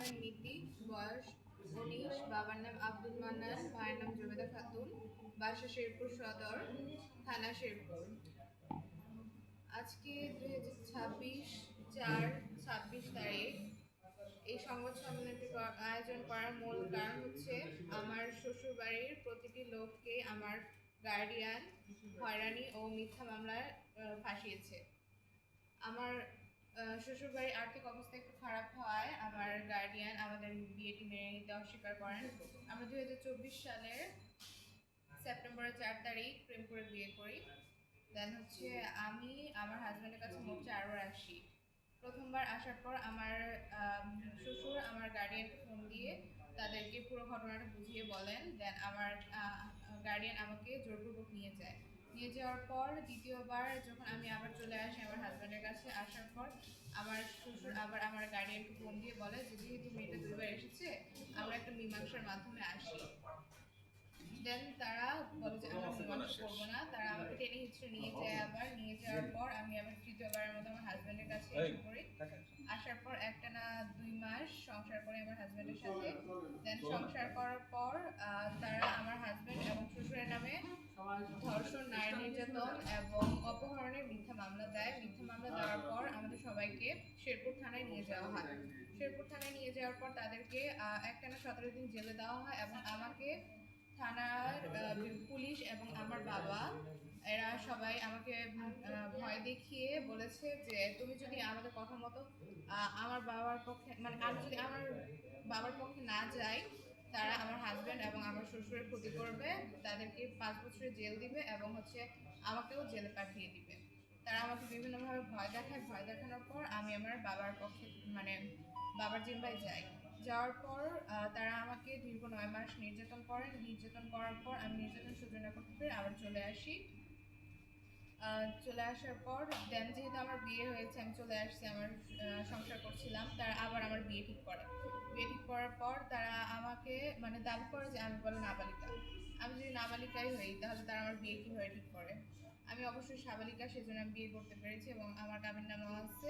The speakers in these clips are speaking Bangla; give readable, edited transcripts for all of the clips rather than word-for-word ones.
নাম মিতি, বয়স 19, বাবার নাম আব্দুল মান্নান, মায়ের নাম জবেদা খাতুন, বাসা শেরপুর সদর, থানা শেরপুর। আজকে 2026/4/26 তারিখ এই সংবাদ সম্মেলনটি আয়োজন করার মূল কারণ হচ্ছে আমার শ্বশুর বাড়ির প্রতিটি লোককে আমার গার্ডিয়ান হয়রানি ও মিথ্যা মামলায় ফাঁসিয়েছে। আমার শ্বশুর বাড়ির আর্থিক অবস্থা একটু খারাপ হওয়ায় আমার গার্ডিয়ান আমাদের বিয়েটি মেনে নিতে অস্বীকার করেন। আমরা 2024 সালের সেপ্টেম্বরের 4 তারিখ প্রেম করে বিয়ে করি। দেন হচ্ছে আমি আমার হাজব্যান্ডের কাছে মোট 4 বার আসি। প্রথমবার আসার পর আমার শ্বশুর আমার গার্ডিয়ানকে ফোন দিয়ে তাদেরকে পুরো ঘটনাটা বুঝিয়ে বলেন। দেন আমার গার্ডিয়ান আমাকে জোরপূর্বক নিয়ে যাওয়ার পর দ্বিতীয়বার যখন আমি আবার চলে আসি আমার হাজব্যান্ডের কাছে, আসার পর আমার শ্বশুর আবার আমার গার্ডিয়ানকে ফোন দিয়ে বলে যে যেহেতু মেয়েটা 2 বার এসেছে, আমরা একটা মীমাংসার মাধ্যমে আসি। দেন তারা বলে যে আমরা মীমাংসা করবো না, তারা আমাকে টেনে হিচড়ে নিয়ে যাওয়ার পর আমি আবার তৃতীয়বারের মতো আমার হাজব্যান্ডের কাছে এসে পড়ি। আসার পর একটা না 2 মাস সংসার করি আমার হাজব্যান্ডের সাথে। দেন সংসার করার পর তারা আমার হাজব্যান্ড এবং শ্বশুরের নামে ধর্ষণ, নারী নির্যাতন এবং অপহরণের মিথ্যা মামলা দেয়। মিথ্যা মামলা দেওয়ার পর আমাদের সবাইকে শেরপুর থানায় নিয়ে যাওয়া হয়। শেরপুর থানায় নিয়ে যাওয়ার পর তাদেরকে একটানা 17 দিন জেলে দেওয়া হয় এবং আমাকে থানার পুলিশ এবং আমার বাবা এরা সবাই আমাকে ভয় দেখিয়ে বলেছে যে তুমি যদি আমাদের কথা মতো আমার বাবার পক্ষে, মানে আমি যদি আমার বাবার পক্ষে না যাই, তারা আমার হাজব্যান্ড এবং আমার শ্বশুরের ক্ষতি করবে, তাদেরকে 5 বছরের জেল দিবে এবং হচ্ছে আমাকেও জেলে পাঠিয়ে দিবে। তারা আমাকে বিভিন্নভাবে ভয় দেখায়। ভয় দেখানোর পর আমি আমার বাবার পক্ষে, মানে বাবার জিম্বায় যাওয়ার পর তারা আমাকে দীর্ঘ 9 মাস নির্যাতন করেন। নির্যাতন করার পর আমি নির্যাতন সহ্য না করতে পেরে আবার চলে আসি। চলে আসার পর দেন যেহেতু আমার বিয়ে হয়েছে, আমি চলে আসছি, আমার সংসার করছিলাম। তারা আবার আমার বিয়ে ঠিক করে। বিয়ে ঠিক করার পর তারা আমাকে মানে দাবি করে যে আমি বলে নাবালিকা। আমি যদি নাবালিকাই হই তাহলে তারা আমার বিয়ে কীভাবে ঠিক করে? আমি অবশ্যই সাবালিকা, সেজন্য আমি বিয়ে করতে পেরেছি এবং আমার কাবিননামাও আছে।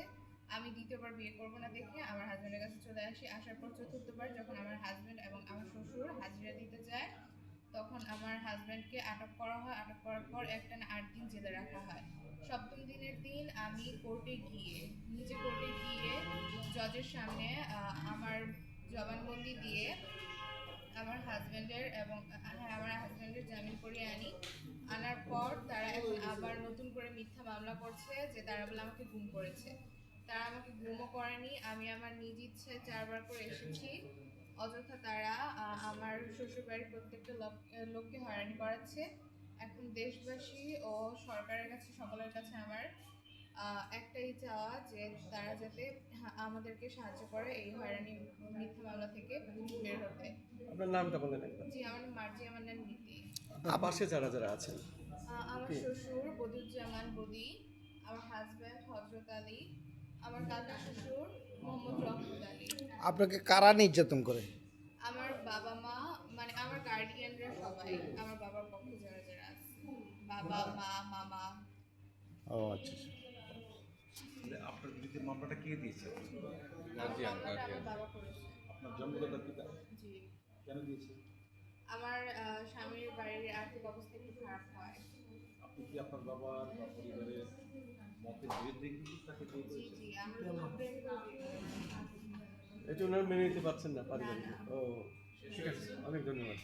আমি দ্বিতীয়বার বিয়ে করবো না দেখে আমার হাজব্যান্ডের কাছে চলে আসি। আসার পর চতুর্থবার যখন আমার হাজব্যান্ড এবং আমার শ্বশুর হাজিরা দিতে যায়, তখন আমার হাজব্যান্ডকে আটক করা হয়। আটক করার পর একটানা 8 দিন জেলে রাখা হয়। সপ্তম দিনের দিন আমি কোর্টে গিয়ে জজের সামনে আমার জবানবন্দি দিয়ে আমার হাজব্যান্ডের জামিন করিয়ে আনার পর তারা এখন আবার নতুন করে মিথ্যা মামলা করছে যে তারা বলে আমাকে গুম করেছে। তারা আমাকে গুমও করেনি, আমি আমার নিজ ইচ্ছায় 4 বার করে এসেছি। অযথা তারা আমার শ্বশুরবাড়ির প্রত্যেকটা লোককে হয়রানি করাচ্ছে। এখন দেশবাসী ও সরকারের কাছে, সকলের কাছে আমার একটাই চাওয়া যে তারা যাতে আমাদেরকে সাহায্য করে এই হয়রানি মিথ্যা মামলা থেকে বের হতে। আপনার নামটা বলেন একবার। জি, আমার নাম মার্জিয়া মান্নান মিতি। আবাসে যারা আছেন, আমার শ্বশুর বদিউজ্জামান বদি, আমার হাজব্যান্ড হযরত আলী, আমার কাকা শ্বশুর মোহাম্মদ রহমত আলী। আপনাকে কারা নির্যাতন করে? আমার বাবা মা, মানে আমার গার্ডিয়ানরা সবাই, আমার বাবার পক্ষে যারা আছে, বাবা মা মামা। ও আচ্ছা। আপনার বিরুদ্ধে মামলাটা কে দিয়েছে? মামলাটা আমার বাবা করেছে। আপনার জন্মদাতা পিতা? জি। কেন দিয়েছে? আমার স্বামীর বাড়ির আর্থিক অবস্থা একটু খারাপ হয়। আপনি কি আপনার বাবার বা পরিবারের মতের বিরুদ্ধে কিন্তু তাকে বিয়ে জি করেছেন? জি, আমরা প্রেম করে বিয়ে করেছি। এটা ওনারা মেনে নিতে পারছেন না পারিবারিক? না, না। ও ঠিক আছে, অনেক ধন্যবাদ।